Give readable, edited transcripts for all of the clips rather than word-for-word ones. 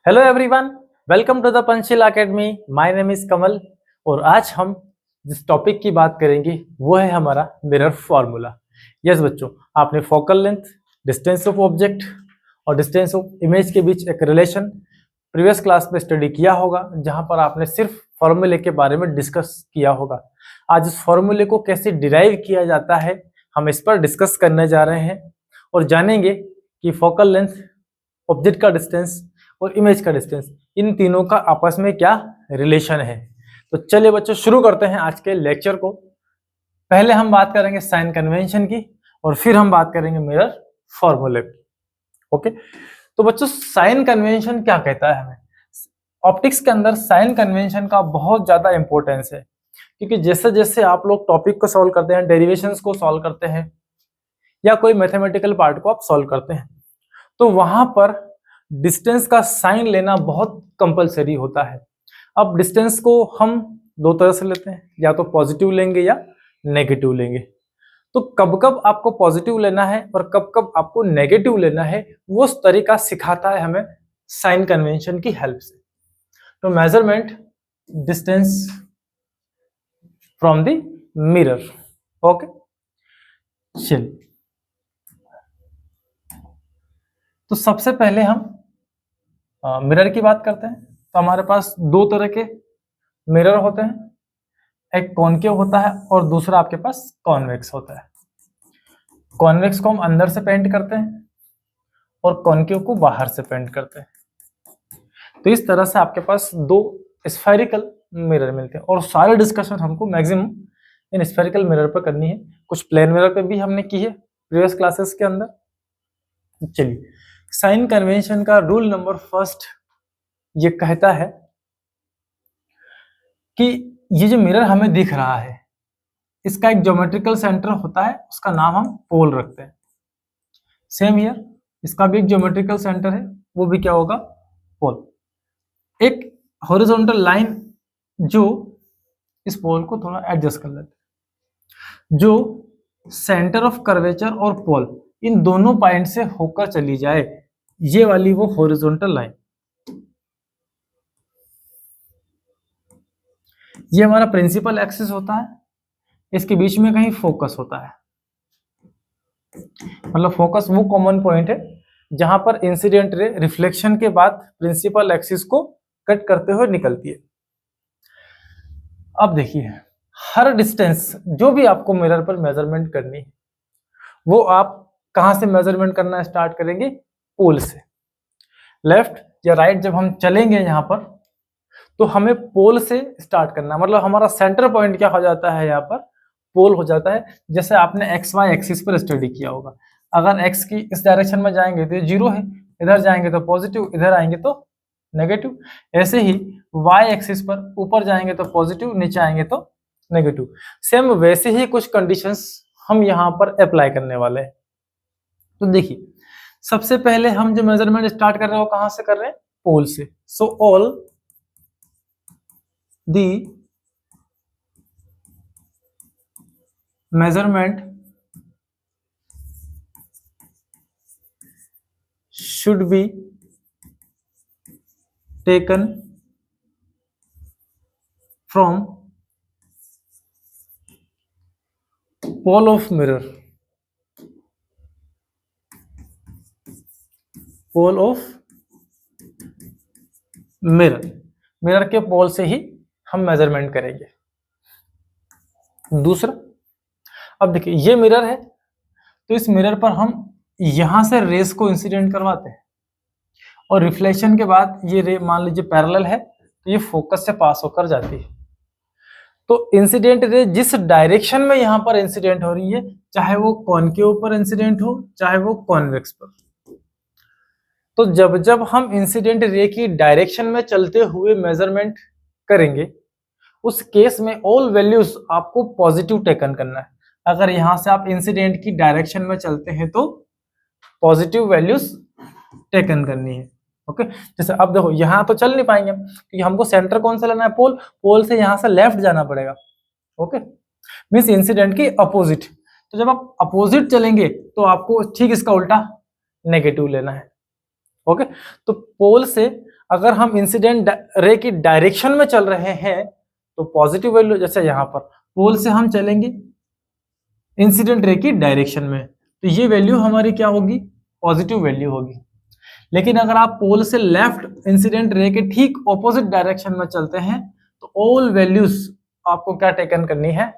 Hello everyone, welcome to the Panchsheel academy. My name is Kamal और आज हम जिस टॉपिक की बात करेंगे वो है हमारा मिरर फार्मूला। यस बच्चों, आपने focal length, distance of object और डिस्टेंस ऑफ इमेज के बीच एक रिलेशन प्रीवियस क्लास में स्टडी किया होगा, जहां पर आपने सिर्फ फॉर्मूले के बारे में डिस्कस किया होगा। आज इस फॉर्मूले को कैसे डिराइव किया जाता है हम इस पर डिस्कस करने जा रहे हैं और जानेंगे कि फोकल लेंथ, ऑब्जेक्ट का डिस्टेंस और इमेज का डिस्टेंस, इन तीनों का आपस में क्या रिलेशन है। तो चलिए बच्चों, शुरू करते हैं आज के लेक्चर को। पहले हम बात करेंगे साइन कन्वेंशन की और फिर हम बात करेंगे मिरर फॉर्मूले की। ओके, तो बच्चों साइन कन्वेंशन क्या कहता है हमें? ऑप्टिक्स के अंदर साइन कन्वेंशन का बहुत ज्यादा इंपॉर्टेंस है, क्योंकि जैसे जैसे आप लोग टॉपिक को सॉल्व करते हैं, डेरिवेशंस को सॉल्व करते हैं या कोई मैथमेटिकल पार्ट को आप सॉल्व करते हैं, तो वहां पर डिस्टेंस का साइन लेना बहुत कंपलसरी होता है। अब डिस्टेंस को हम दो तरह से लेते हैं, या तो पॉजिटिव लेंगे या नेगेटिव लेंगे। तो कब कब आपको पॉजिटिव लेना है और कब कब आपको नेगेटिव लेना है, वो तरीका सिखाता है हमें साइन कन्वेंशन की हेल्प से। तो measurement distance from the mirror. Okay, चलिए, तो सबसे पहले हम मिरर की बात करते हैं। तो हमारे पास दो तरह के मिरर होते हैं, एक कॉनकेव होता है और दूसरा आपके पास कॉन्वेक्स होता है। कॉन्वेक्स को हम अंदर से पेंट करते हैं और कॉनकेव को बाहर से पेंट करते हैं। तो इस तरह से आपके पास दो स्फेरिकल मिरर मिलते हैं और सारे डिस्कशन हमको मैक्सिमम इन स्फेरिकल मिरर पर करनी है। कुछ प्लेन मिरर पे भी हमने की है प्रीवियस क्लासेस के अंदर। चलिए, साइन कन्वेंशन का रूल नंबर फर्स्ट ये कहता है कि ये जो मिरर हमें दिख रहा है, इसका एक ज्योमेट्रिकल सेंटर होता है, उसका नाम हम पोल रखते हैं। सेम हियर, इसका भी एक ज्योमेट्रिकल सेंटर है, वो भी क्या होगा? पोल। एक हॉरिजॉन्टल लाइन जो इस पोल को थोड़ा एडजस्ट कर लेते हैं, जो सेंटर ऑफ कर्वेचर और पोल इन दोनों पॉइंट से होकर चली जाए, ये वाली वो हॉरिजॉन्टल लाइन, ये हमारा प्रिंसिपल एक्सिस होता है। इसके बीच में कहीं फोकस होता है, मतलब फोकस वो कॉमन पॉइंट है जहां पर इंसिडेंट रे रिफ्लेक्शन के बाद प्रिंसिपल एक्सिस को कट करते हुए निकलती है। अब देखिए, हर डिस्टेंस जो भी आपको मिरर पर मेजरमेंट करनी है, वो आप कहां से मेजरमेंट करना स्टार्ट करेंगे? पोल से। लेफ्ट या राइट जब हम चलेंगे यहां पर, तो हमें पोल से स्टार्ट करना, मतलब हमारा सेंटर पॉइंट क्या हो जाता है यहाँ पर? पोल हो जाता है। जैसे आपने एक्स वाई एक्सिस पर स्टडी किया होगा, अगर एक्स की इस डायरेक्शन में जाएंगे तो ये जीरो है, इधर जाएंगे तो पॉजिटिव, इधर आएंगे तो नेगेटिव। ऐसे ही वाई एक्सिस पर ऊपर जाएंगे तो पॉजिटिव, नीचे आएंगे तो नेगेटिव। सेम वैसे ही कुछ कंडीशंस हम यहाँ पर अप्लाई करने वाले हैं। तो देखिए, सबसे पहले हम जो मेजरमेंट स्टार्ट कर रहे हैं वो कहां से कर रहे हैं? पोल से। So all the measurement should be taken from pole of mirror, pole of mirror, mirror के पोल से ही हम मेजरमेंट करेंगे। दूसरा, अब देखिए ये मिरर है, तो इस मिरर पर हम यहां से रेस को इंसिडेंट करवाते हैं और रिफ्लेक्शन के बाद ये रे मान लीजिए पैरेलल है, तो ये फोकस से पास होकर जाती है। तो इंसिडेंट रे जिस डायरेक्शन में यहां पर इंसिडेंट हो रही है, चाहे वो कॉनकेव पर इंसिडेंट हो चाहे वो कॉन्वेक्स पर, तो जब जब हम इंसिडेंट रे की डायरेक्शन में चलते हुए मेजरमेंट करेंगे, उस केस में ऑल वैल्यूज आपको पॉजिटिव टेकन करना है। अगर यहां से आप इंसिडेंट की डायरेक्शन में चलते हैं तो पॉजिटिव वैल्यूज टेकन करनी है। ओके, जैसे अब देखो यहां तो चल नहीं पाएंगे क्योंकि हमको सेंटर कौन सा लेना है? पोल। पोल से यहां से लेफ्ट जाना पड़ेगा। ओके, मींस इंसिडेंट की अपोजिट। तो जब आप अपोजिट चलेंगे तो आपको ठीक इसका उल्टा नेगेटिव लेना है। ओके, तो पोल से अगर हम इंसिडेंट रे की डायरेक्शन में चल रहे हैं तो पॉजिटिव वैल्यू, जैसे यहाँ पर पोल से हम चलेंगे इंसिडेंट रे की डायरेक्शन में, तो ये वैल्यू हमारी क्या होगी, पॉजिटिव वैल्यू होगी। लेकिन अगर आप पोल से लेफ्ट इंसिडेंट रे के ठीक ऑपोजिट डायरेक्शन में चलते हैं तो ऑल वैल्यूज आपको क्या टेकन करनी है,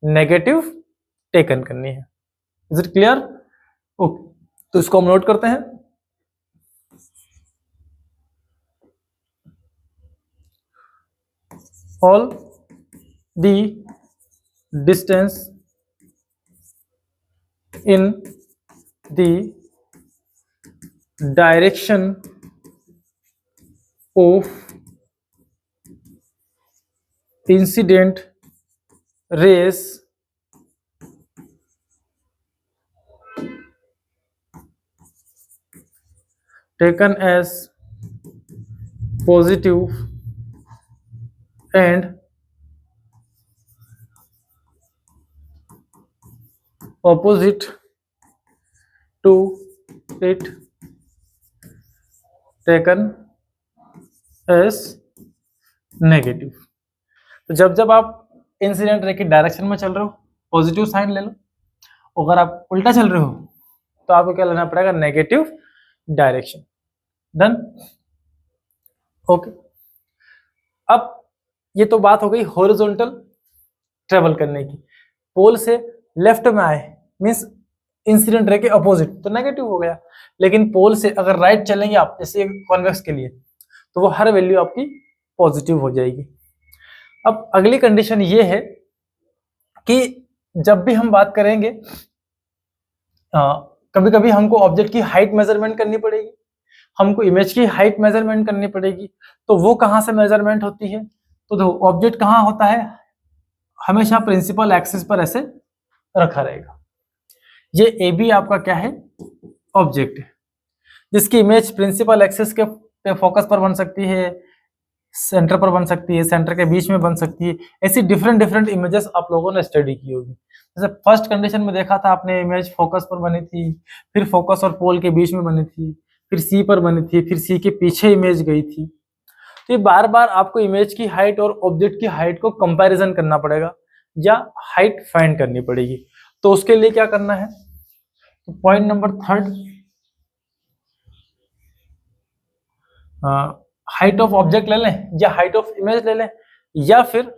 नेगेटिव टेकन करनी है। Is it clear? ओके, तो इसको हम नोट करते हैं। All the distance in the direction of incident rays taken as positive and opposite to it taken as negative. तो जब जब आप इंसिडेंट रे की डायरेक्शन में चल रहे हो पॉजिटिव साइन ले लो, अगर आप उल्टा चल रहे हो तो आपको क्या लेना पड़ेगा, नेगेटिव डायरेक्शन। डन? ओके, अब ये तो बात हो गई हॉरिजॉन्टल ट्रेवल करने की। पोल से लेफ्ट में आए मींस इंसिडेंट रे के अपोजिट तो नेगेटिव हो गया, लेकिन पोल से अगर राइट चलेंगे आप जैसे कॉन्वेक्स के लिए तो वो हर वैल्यू आपकी पॉजिटिव हो जाएगी। अब अगली कंडीशन ये है कि जब भी हम बात करेंगे कभी कभी हमको ऑब्जेक्ट की हाइट मेजरमेंट करनी पड़ेगी, हमको इमेज की हाइट मेजरमेंट करनी पड़ेगी। तो वो कहाँ से मेजरमेंट होती है, तो देखो ऑब्जेक्ट कहाँ होता है, हमेशा प्रिंसिपल एक्सिस पर ऐसे रखा रहेगा। ये ए बी आपका क्या है, ऑब्जेक्ट है, जिसकी इमेज प्रिंसिपल एक्सिस के पे फोकस पर बन सकती है, सेंटर पर बन सकती है, सेंटर के बीच में बन सकती है। ऐसी डिफरेंट डिफरेंट इमेजेस आप लोगों ने स्टडी की होगी। जैसे फर्स्ट कंडीशन में देखा था आपने, इमेज फोकस पर बनी थी, फिर फोकस और पोल के बीच में बनी थी, फिर सी पर बनी थी, फिर सी के पीछे इमेज गई थी। तो ये बार बार आपको इमेज की हाइट और ऑब्जेक्ट की हाइट को कंपैरिजन करना पड़ेगा या हाइट फाइंड करनी पड़ेगी। तो उसके लिए क्या करना है, तो point number third, height of object ले लें या हाइट ऑफ इमेज ले लें, या फिर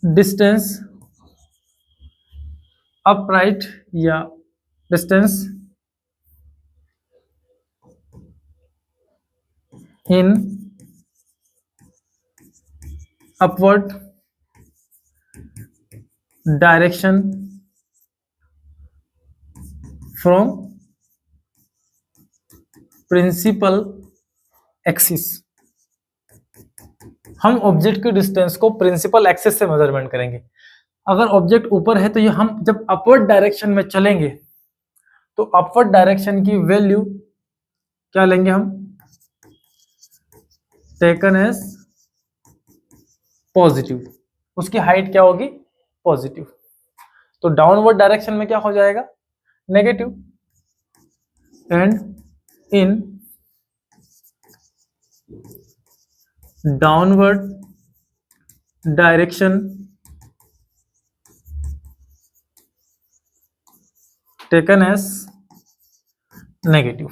डिस्टेंस अपराइट या distance in upward direction from principal axis. हम ऑब्जेक्ट के डिस्टेंस को प्रिंसिपल एक्सिस से मेजरमेंट करेंगे। अगर ऑब्जेक्ट ऊपर है तो ये हम जब अपवर्ड डायरेक्शन में चलेंगे तो अपवर्ड डायरेक्शन की वैल्यू क्या लेंगे हम, टेकन एज पॉजिटिव, उसकी हाइट क्या होगी, पॉजिटिव। तो डाउनवर्ड डायरेक्शन में क्या हो जाएगा, negative. And in downward direction taken as negative.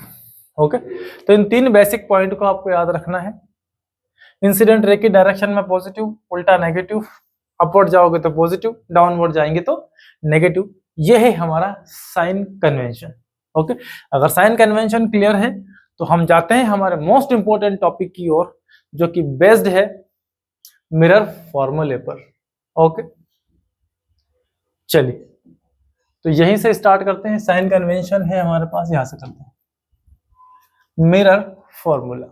Okay, तो इन तीन बेसिक पॉइंट को आपको याद रखना है। इंसिडेंट रे की डायरेक्शन में पॉजिटिव, उल्टा नेगेटिव, अपवर्ड जाओगे तो पॉजिटिव, डाउनवर्ड जाएंगे तो नेगेटिव। ये है हमारा साइन कन्वेंशन। ओके, अगर साइन कन्वेंशन क्लियर है तो हम जाते हैं हमारे मोस्ट इंपॉर्टेंट टॉपिक की ओर, जो कि बेस्ड है मिरर फॉर्मूले पर। ओके, चलिए तो यहीं से स्टार्ट करते हैं। साइन कन्वेंशन है हमारे पास, यहां से करते हैं मिरर फॉर्मूला।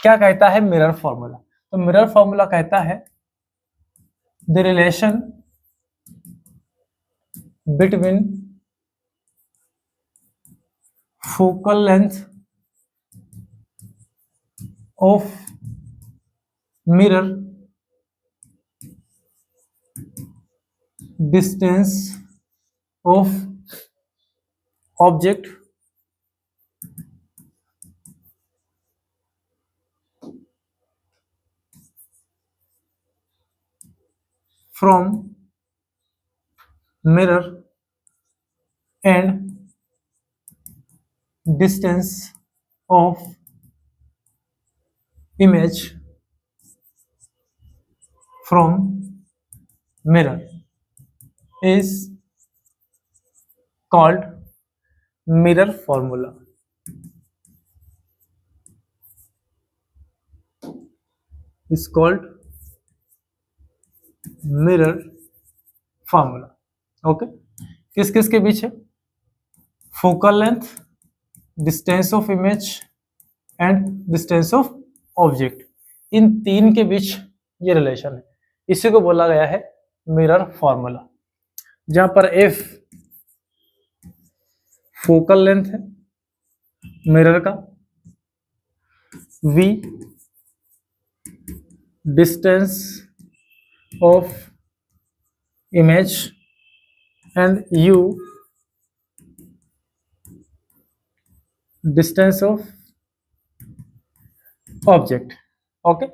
क्या कहता है मिरर फॉर्मूला, तो मिरर फॉर्मूला कहता है the relation between focal length of mirror distance of object from mirror and distance of image from mirror is called mirror formula. Is called mirror formula. Okay, किस किस के बीच है? Focal length, distance of image and distance of object, इन तीन के बीच ये relation है, इसी को बोला गया है मिरर फॉर्मूला। जहां पर एफ फोकल लेंथ है मिरर का, V distance of image and U distance of object. Okay,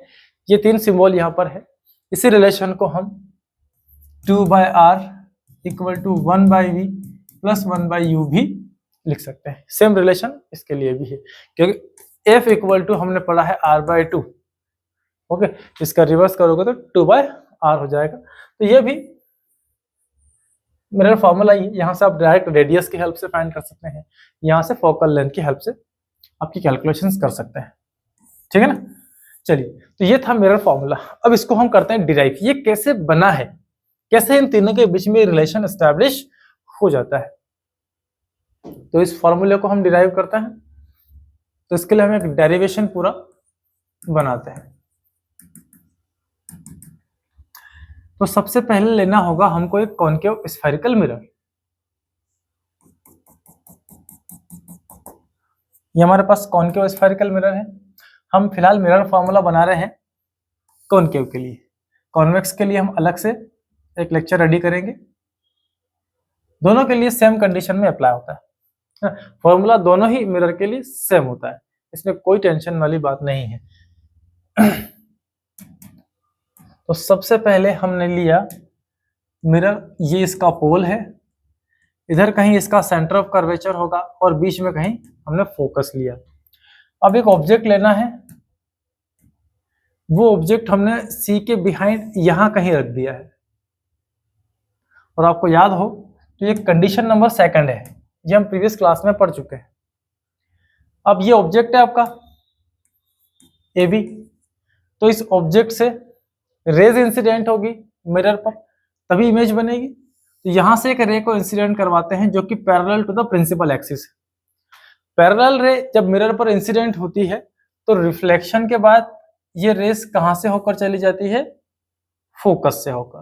ये तीन सिंबल यहां पर है। इसी रिलेशन को हम 2/r equal to 1/v plus 1/u भी लिख सकते हैं। सेम रिलेशन इसके लिए भी है, क्योंकि f इक्वल टू हमने पढ़ा है r/2। ओके, इसका रिवर्स करोगे तो 2/r हो जाएगा। तो ये भी मिरर फॉर्मूला ही, यहाँ से आप डायरेक्ट रेडियस की हेल्प से फाइंड कर सकते हैं, यहाँ से फोकल लेंथ की हेल्प से आपकी कैलकुलेशंस कर सकते हैं। ठीक है ना? चलिए, तो ये था मिरर फॉर्मूला। अब इसको हम करते हैं डिराइव। ये कैसे बना है, कैसे इन तीनों के बीच में रिलेशन एस्टैब्लिश हो जाता है। तो इस फॉर्मूले को हम डिराइव करते हैं, तो इसके लिए हम एक डेरिवेशन पूरा बनाते हैं। तो सबसे पहले लेना होगा हमको एक कॉनकेव स्फेरिकल मिरर। ये हमारे पास कॉनकेव स्फेरिकल मिरर है। हम फिलहाल मिरर फॉर्मूला बना रहे हैं कॉनकेव के लिए। कॉन्वेक्स के लिए हम अलग से एक लेक्चर रेडी करेंगे। दोनों के लिए सेम कंडीशन में अप्लाई होता है, फॉर्मूला दोनों ही मिरर के लिए सेम होता है, इसमें कोई टेंशन वाली बात नहीं है। तो सबसे पहले हमने लिया मिरर, ये इसका पोल है, इधर कहीं इसका सेंटर ऑफ कर्वेचर होगा और बीच में कहीं हमने फोकस लिया। अब एक ऑब्जेक्ट लेना है, वो ऑब्जेक्ट हमने सी के बिहाइंड यहां कहीं रख दिया है, और आपको याद हो तो ये कंडीशन नंबर 2 है, ये हम प्रीवियस क्लास में पढ़ चुके हैं। अब ये ऑब्जेक्ट है आपका ए बी, तो इस ऑब्जेक्ट से रेज इंसिडेंट होगी मिरर पर, तभी इमेज बनेगी। तो यहां से एक रे को इंसिडेंट करवाते हैं जो कि parallel to the principal axis है। पैरेलल रे जब मिरर पर इंसिडेंट होती है तो रिफ्लेक्शन के बाद ये रेस कहां से होकर चली जाती है? फोकस से होकर।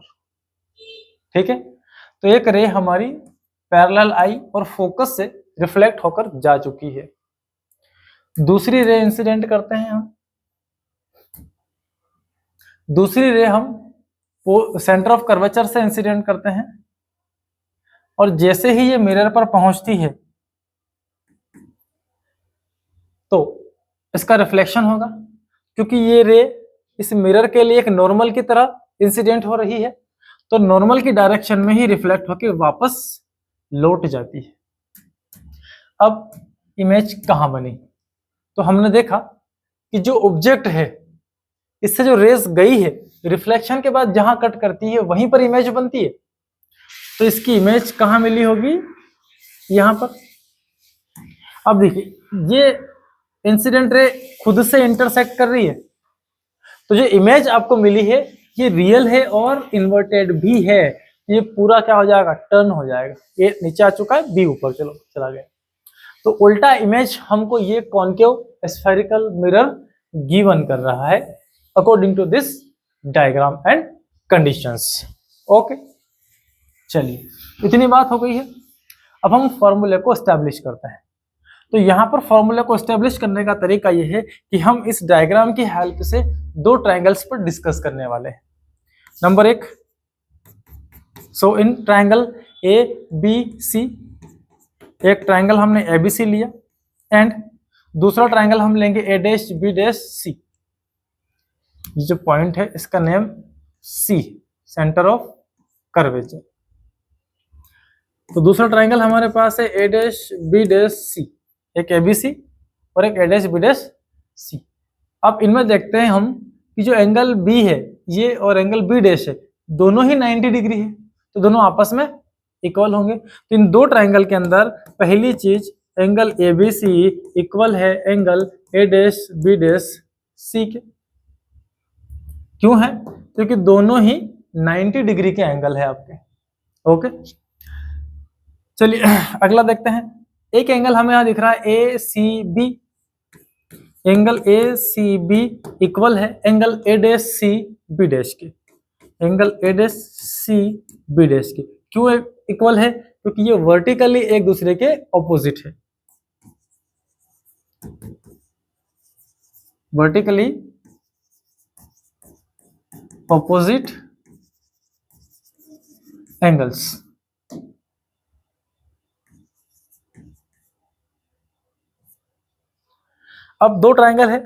ठीक है, तो एक रे हमारी पैरेलल आई और फोकस से रिफ्लेक्ट होकर जा चुकी है। दूसरी रे इंसिडेंट करते हैं हम, दूसरी रे हम सेंटर ऑफ कर्वेचर से इंसिडेंट करते हैं, और जैसे ही ये मिरर पर पहुंचती है तो इसका रिफ्लेक्शन होगा, क्योंकि ये रे इस मिरर के लिए एक नॉर्मल की तरह इंसिडेंट हो रही है, तो नॉर्मल की डायरेक्शन में ही रिफ्लेक्ट होकर वापस लौट जाती है। अब इमेज कहां बनी? तो हमने देखा कि जो ऑब्जेक्ट है, इससे जो रेस गई है, रिफ्लेक्शन के बाद जहां कट करती है वहीं पर इमेज बनती है। तो इसकी इमेज कहां मिली होगी? यहां पर। अब देखिए, ये इंसिडेंट रे खुद से इंटरसेक्ट कर रही है, तो जो इमेज आपको मिली है ये रियल है और इन्वर्टेड भी है। ये पूरा क्या हो जाएगा? टर्न हो जाएगा। ये नीचे आ चुका है, बी ऊपर चला गया। तो उल्टा इमेज हमको ये कॉनकेव स्फेरिकल मिरर गिवन कर रहा है according to this diagram and conditions. Okay, चलिए, इतनी बात हो गई है। अब हम फॉर्मूले को एस्टैब्लिश करते हैं। तो यहाँ पर फॉर्मूले को एस्टैब्लिश करने का तरीका यह है कि हम इस डायग्राम की हेल्प से दो ट्रायंगल्स पर डिस्कस करने वाले हैं। Number 1, so in triangle A B C, एक ट्राइंगल हमने ए बी सी लिया एंड दूसरा ट्राइंगल हम लेंगे A dash B dash C. ये जो पॉइंट है इसका name C, centre of curvature. तो दूसरा ट्राइंगल हमारे पास है A dash B dash C, एक ए बी सी और एक A dash B dash C. अब इनमें देखते हैं हम कि जो एंगल बी है ये और एंगल बी डैश है दोनों ही 90 डिग्री है, तो दोनों आपस में इक्वल होंगे। तो इन दो ट्राइंगल के अंदर पहली चीज angle A B C equal है angle A dash B dash C के। क्यों है? क्योंकि दोनों ही 90 डिग्री के एंगल है आपके। ओके, चलिए अगला देखते हैं। एक एंगल हमें यहां दिख रहा है A C B, angle A C B equal है angle A dash C B dash के, angle A dash C B dash के। क्यों इक्वल है? क्योंकि ये वर्टिकली एक दूसरे के ऑपोजिट है, वर्टिकली ऑपोजिट एंगल्स। अब दो ट्राइंगल है,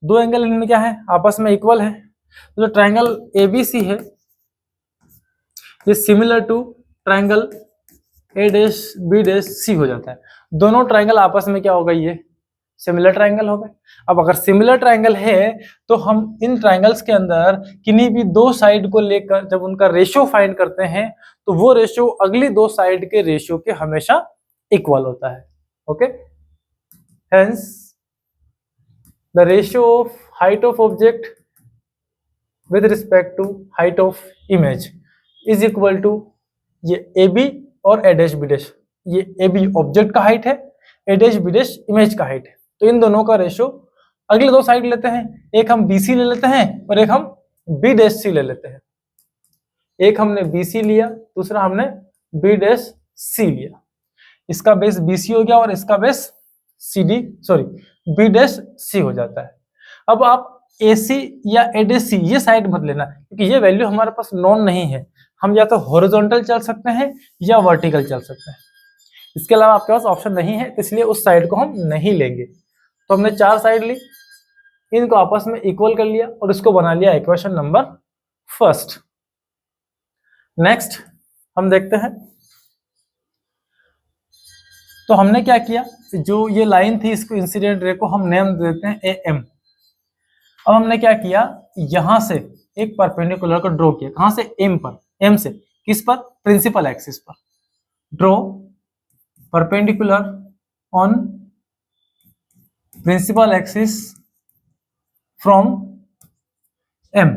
दो एंगल इनमें क्या है आपस में इक्वल है। तो जो ट्राइंगल एबीसी है ये similar to triangle A dash B dash C हो जाता है। दोनों ट्राइंगल आपस में क्या हो गई, ये सिमिलर ट्राइंगल हो गए। अब अगर सिमिलर ट्राइंगल है तो हम इन ट्राइंगल्स के अंदर किन्हीं भी दो साइड को लेकर जब उनका रेशियो फाइंड करते हैं तो वो रेशियो अगली दो साइड के रेशियो के हमेशा इक्वल होता है। Okay, hence the ratio of height of object with respect to height of image is equal to ये AB और A dash B dash, ये AB ऑब्जेक्ट का हाइट है, A dash B dash image का height है। तो इन दोनों का रेशियो अगले दो साइड लेते हैं, एक हम BC ले लेते हैं और एक हम B dash C ले लेते हैं। एक हमने BC लिया, दूसरा हमने B dash C लिया। इसका बेस BC हो गया और इसका बेस बी डैश सी हो जाता है। अब आप AC या A डैश सी ये साइड मत लेना क्योंकि ये वैल्यू हमारे पास नॉन नहीं है। हम या तो हॉरिजॉन्टल चल सकते हैं या वर्टिकल चल सकते हैं, इसके अलावा आपके पास ऑप्शन नहीं है, इसलिए उस साइड को हम नहीं लेंगे। तो हमने चार साइड ली, इनको आपस में इक्वल कर लिया और इसको बना लिया इक्वेशन नंबर फर्स्ट। नेक्स्ट हम देखते हैं, तो हमने क्या किया, जो ये लाइन थी इसको इंसिडेंट रे को हम नेम देते हैं ए एम। अब हमने क्या किया, यहां से एक परपेंडिकुलर को ड्रॉ किया, कहां से, एम पर, एम से किस पर, प्रिंसिपल एक्सिस पर। Draw perpendicular on principal axis from M.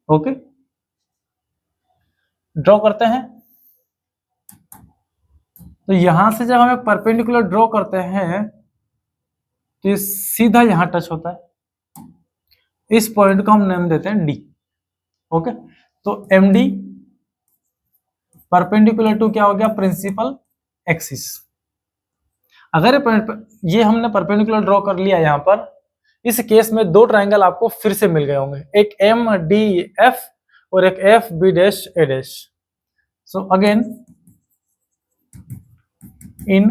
Okay, draw करते हैं। तो यहां से जब हम एक परपेंडिकुलर ड्रॉ करते हैं तो ये सीधा यहां टच होता है, इस पॉइंट को हम नेम देते हैं डी। ओके, तो एम डी परपेंडिकुलर टू क्या हो गया, प्रिंसिपल एक्सिस। अगर ये हमने परपेंडिकुलर ड्रॉ कर लिया यहां पर, इस केस में दो ट्राइंगल आपको फिर से मिल गए होंगे, एक एम डी एफ और एक F B dash A dash. So again in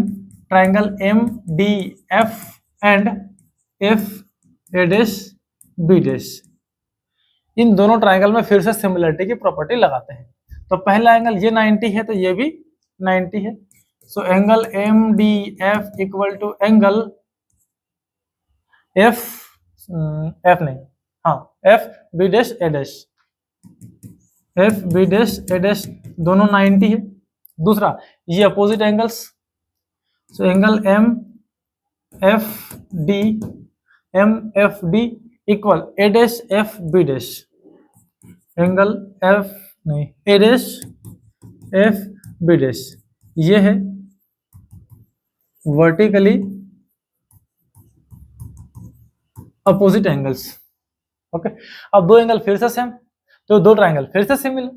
triangle MDF and FA dash B dash, इन दोनों ट्राइंगल में फिर से सिमिलरिटी की प्रॉपर्टी लगाते हैं। तो पहला एंगल ये 90 है तो ये भी 90 है। So angle MDF equal to angle F B dash A dash, F B dash A dash दोनों 90 है। दूसरा ये opposite angles, so angle MFD equal A dash F B dash, angle A dash F B dash ये है vertically opposite angles. Okay, अब दो angle फिर से सेम, तो दो ट्राइंगल फिर से similar,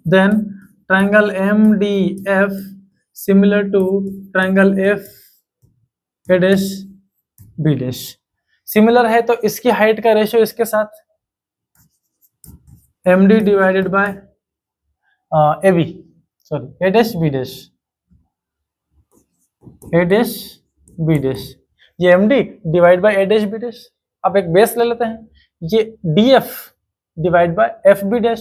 then triangle MDF similar to triangle F A dash B dash। Similar है तो इसकी हाइट का रेशियो इसके साथ MD divided by A B, sorry A dash B dash, A dash B dash, ये M D divide by A dash B dash. अब एक base ले लेते हैं, ये D F divide by F B dash,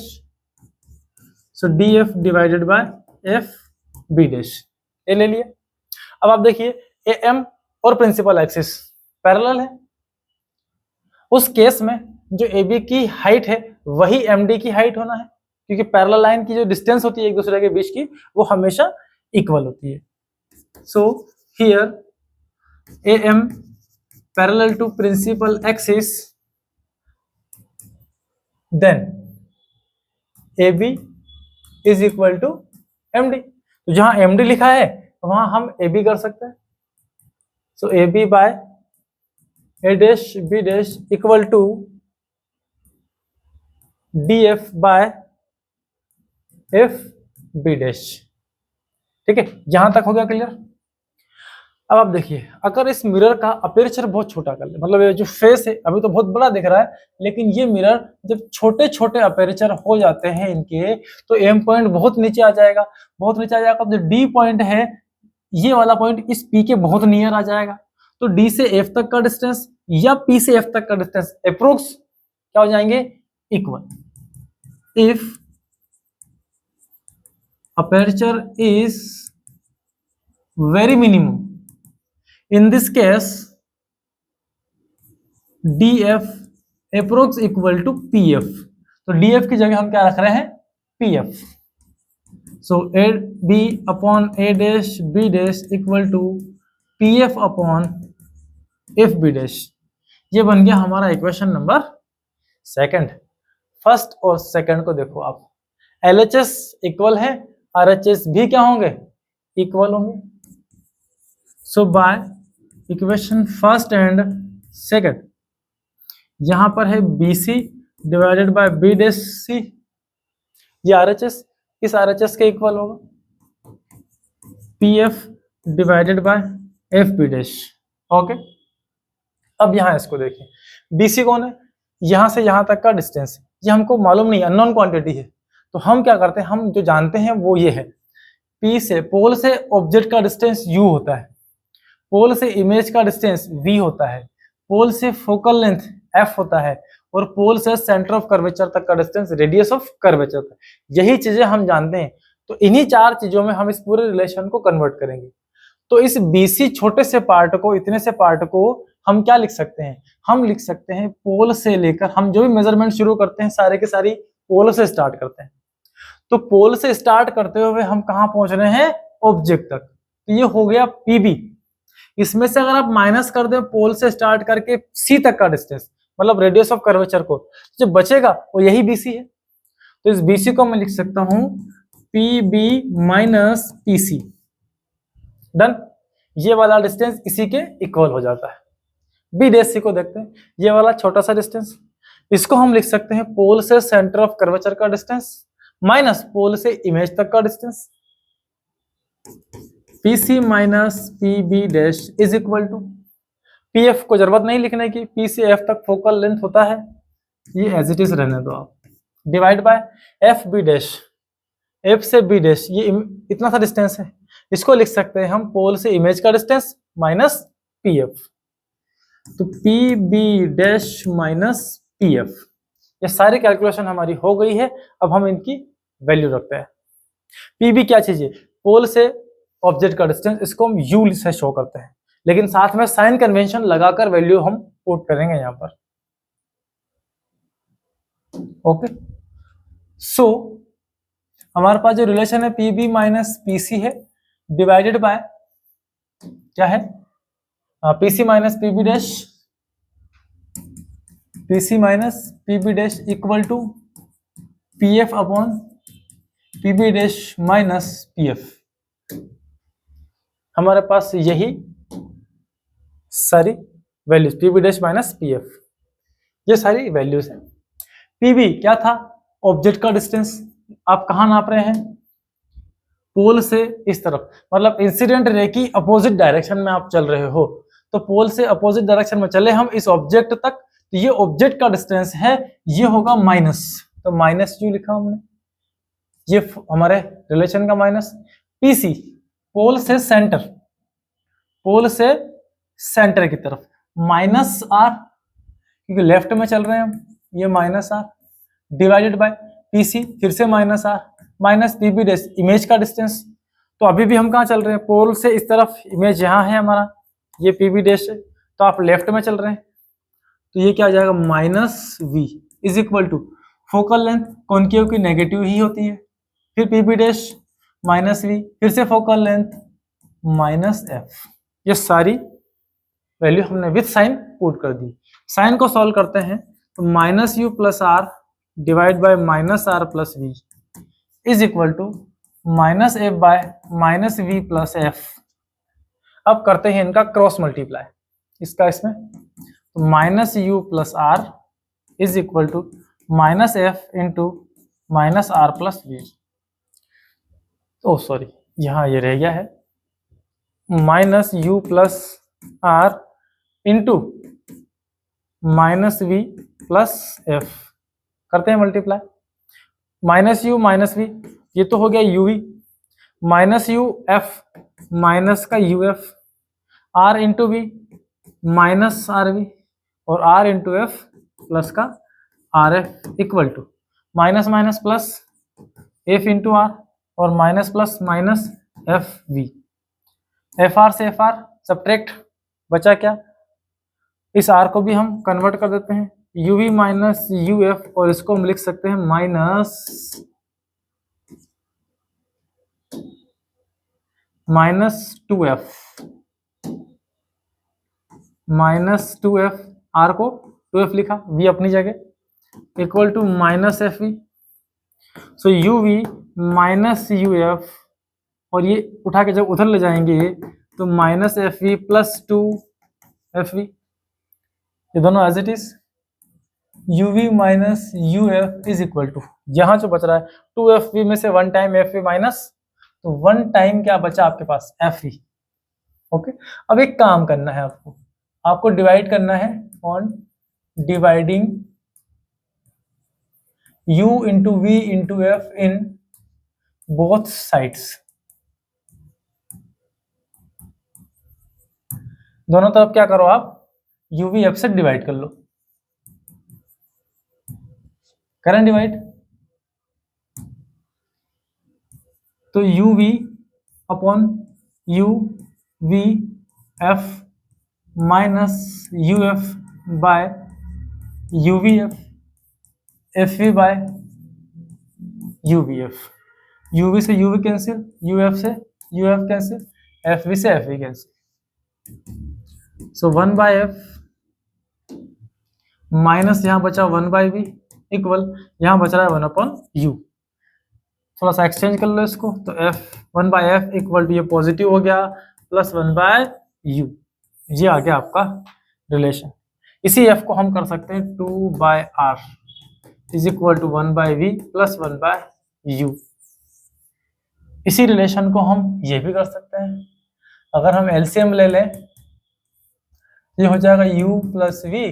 so D F divided by F B dash, ये ले लिया। अब आप देखिए ए एम और प्रिंसिपल एक्सिस पैरेलल है, उस केस में जो ए बी की हाइट है वही एम डी की हाइट होना है, क्योंकि पैरेलल लाइन की जो डिस्टेंस होती है एक दूसरे के बीच की वो हमेशा इक्वल होती है। So here A M parallel to principal axis, then A B is equal to M D. तो जहां एम डी लिखा है वहां हम ए बी कर सकते हैं। So A B by A dash B dash equal to D F by F B dash. ठीक है, यहां तक हो गया क्लियर। अब आप देखिए, अगर इस मिरर का अपर्चर बहुत छोटा कर ले, मतलब ये जो फेस है अभी तो बहुत बड़ा दिख रहा है, लेकिन ये मिरर जब छोटे छोटे अपर्चर हो जाते हैं इनके, तो एम पॉइंट बहुत नीचे आ जाएगा, बहुत नीचे आ जाएगा। जो डी पॉइंट है ये वाला पॉइंट इस पी के बहुत नियर आ जाएगा, तो डी से एफ तक का डिस्टेंस या पी से एफ तक का डिस्टेंस अप्रोक्स क्या हो जाएंगे, equal. If aperture is very minimum, in this case df approx equal to pf, तो df की जगह हम क्या रख रहे हैं, pf। so a b upon a dash b dash equal to pf upon f b dash, ये बन गया हमारा इक्वेशन नंबर सेकंड। फर्स्ट और सेकंड को देखो आप, LHS इक्वल है, RHS भी क्या होंगे, इक्वल होंगे। So by equation first and second, यहां पर है BC divided by B dash C, ये RHS इस RHS के इक्वल होगा, PF divided by FB dash. Okay, अब यहां इसको देखिए, BC कौन है, यहां से यहां तक का डिस्टेंस, ये हमको मालूम नहीं, अननोन क्वांटिटी है। तो हम क्या करते हैं, हम जो जानते हैं वो ये है, पी से पोल से ऑब्जेक्ट का डिस्टेंस u होता है, पोल से इमेज का डिस्टेंस v होता है, पोल से फोकल लेंथ f होता है, और पोल से सेंटर ऑफ कर्वेचर तक का डिस्टेंस रेडियस ऑफ कर्वेचर तक। यही चीजें हम जानते हैं, तो इन्हीं चार चीजों में हम इस पूरे रिलेशन को कन्वर्ट करेंगे। तो इस BC छोटे से पार्ट को, इतने से पार्ट को हम क्या लिख सकते हैं, हम लिख सकते हैं पोल से लेकर, हम जो भी मेजरमेंट शुरू करते हैं सारे के सारी पोल से स्टार्ट करते हैं। तो पोल से स्टार्ट करते हुए हम कहां पहुंच रहे हैं, ऑब्जेक्ट तक, तो ये हो गया PB। इसमें से अगर आप माइनस कर दें पोल से स्टार्ट करके C तक का डिस्टेंस, मतलब रेडियस ऑफ कर्वेचर को, जो बचेगा वो यही BC है। तो इस BC को मैं लिख सकता हूं PB माइनस PC, डन। ये वाला डिस्टेंस इसी के इक्वल हो जाता है। B डैश C को देखते हैं, ये वाला छोटा सा डिस्टेंस, इसको हम लिख सकते हैं पोल से सेंटर ऑफ कर्वेचर का डिस्टेंस माइनस पोल से इमेज तक का distance, PC minus PB dash is equal to, PF को जरूरत नहीं लिखने की, P से F तक फोकल लेंथ होता है, ये एज इट इज रहने दो आप, divide by FB dash, F से B डैश, ये इतना सा डिस्टेंस है, इसको लिख सकते हैं हम पोल से इमेज का डिस्टेंस माइनस PF, तो PB डैश माइनस PF। ये सारी कैलकुलेशन हमारी हो गई है। अब हम इनकी वैल्यू रखते हैं। PB क्या चीज है, पोल से ऑब्जेक्ट का डिस्टेंस, इसको हम U से शो करते हैं, लेकिन साथ में साइन कन्वेंशन लगाकर वैल्यू हम पुट करेंगे यहां पर। ओके, सो हमारे पास जो रिलेशन है PB माइनस PC है, डिवाइडेड बाय क्या है, PC minus PB dash, PC minus PB dash equal to PF upon PB dash minus PF। हमारे पास यही सारी values, PB dash minus PF, ये सारी वैल्यूज हैं। PB क्या था, ऑब्जेक्ट का डिस्टेंस, आप कहां नाप रहे हैं, पोल से इस तरफ, मतलब इंसिडेंट रे की अपोजिट डायरेक्शन में आप चल रहे हो, तो पोल से अपोजिट डायरेक्शन में चले हम इस ऑब्जेक्ट तक, तो ये ऑब्जेक्ट का डिस्टेंस है, ये होगा माइनस, तो माइनस U लिखा हमने, ये हमारे रिलेशन का माइनस, पीसी पोल से सेंटर की तरफ माइनस आर, क्योंकि लेफ्ट में चल रहे हैं हम, ये minus R divided by PC फिर से minus R minus PB dash image का डिस्टेंस। तो अभी भी हम कहाँ चल रहे हैं, पोल से इस तरफ, इमेज यहाँ है हमारा, ये पीबी डैश है, तो आप लेफ्ट में चल रहे हैं, तो ये क्या आ जाएगा minus V is equal to focal length concave की नेगेटिव ही होती है, फिर पीबी डैश माइनस वी फिर से फोकल लेंथ माइनस एफ। ये सारी वैल्यू हमने विथ साइन पुट कर दी। साइन को सॉल्व करते हैं तो minus U plus R divide by minus R plus V is equal to minus F by minus V plus F. अब करते हैं इनका क्रॉस मल्टीप्लाई, इसका इसमें, तो minus U plus R is equal to minus F into minus R plus V. Oh sorry, यहाँ ये रह गया है minus U plus R into minus V plus F. करते हैं multiply, minus U minus we, ये तो हो गया U V, minus U F minus का U F, R into V minus R V और आर इंटू एफ प्लस का R F equal to minus minus plus F into R और minus plus minus F V. F R से F R subtract, बचा क्या, इस are को भी हम कन्वर्ट कर देते हैं U V minus U F, और इसको हम लिख सकते हैं माइनस टू एफ, आर को 2f लिखा, v अपनी जगह equal to minus F V. So U V minus U F, और ये उठा के जब उधर ले जाएंगे तो minus F V plus 2f V, ये दोनों as it is, U V minus U F is equal to, यहाँ जो बच रहा है 2f में से 1 टाइम एफ वी माइनस, तो 1 टाइम क्या बचा आपके पास एफ वी। ओके, अब एक काम करना है आपको डिवाइड करना है on dividing u into V into F in both sides. दोनों तरफ क्या करो आप, u v f से डिवाइड कर लो, करें डिवाइड, तो u v upon u v f minus U F by U V F V by U V F, U V से U V cancel, U F से U F cancel, F V से F V cancel. So 1 by F minus यहाँ बचा 1 by we equal, यहाँ बच रहा है 1 upon you. थोड़ा सा एक्सचेंज कर लो इसको, तो F 1 by F equal to ये पॉजिटिव हो गया प्लस 1 बाय यू, ये आ गया आपका रिलेशन। इसी f को हम कर सकते हैं 2 by R is equal to 1 by V plus 1 by U. इसी रिलेशन को हम ये भी कर सकते हैं, अगर हम एलसीएम ले लें, ये हो जाएगा u plus V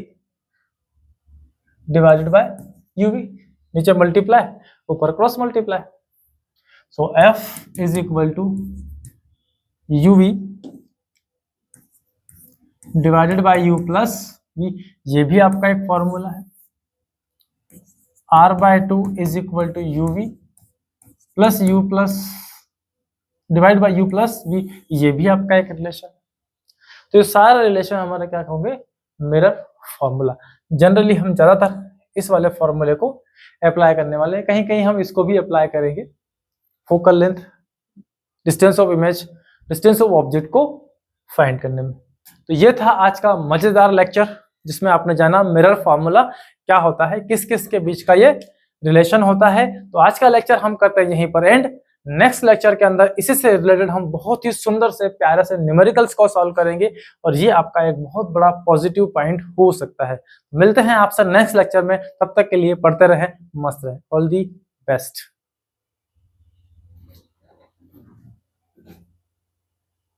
divided by U V, नीचे मल्टीप्लाई ऊपर cross multiply, so f is equal to U V divided by U plus V, ये भी आपका एक फॉर्मूला है, r by 2 is equal to U V plus U plus divide by U plus V, ये भी आपका एक रिलेशन है। तो ये सारा रिलेशन हमारा क्या होंगे, मिरर फॉर्मूला। जनरली हम ज्यादातर इस वाले फॉर्मूले को अप्लाई करने वाले हैं, कहीं कहीं हम इसको भी अप्लाई करेंगे focal length, distance of image, distance of object को फाइंड करने में। तो ये था आज का मजेदार लेक्चर, जिसमें आपने जाना मिरर फॉर्मूला क्या होता है, किस किस के बीच का ये रिलेशन होता है। तो आज का लेक्चर हम करते हैं यहीं पर एंड। नेक्स्ट लेक्चर के अंदर इसी से रिलेटेड हम बहुत ही सुंदर से प्यारे से न्यूमेरिकल्स को सॉल्व करेंगे, और ये आपका एक बहुत बड़ा पॉजिटिव पॉइंट हो सकता है। मिलते हैं आपसे नेक्स्ट लेक्चर में, तब तक के लिए पढ़ते रहें, मस्त रहें, ऑल दी बेस्ट।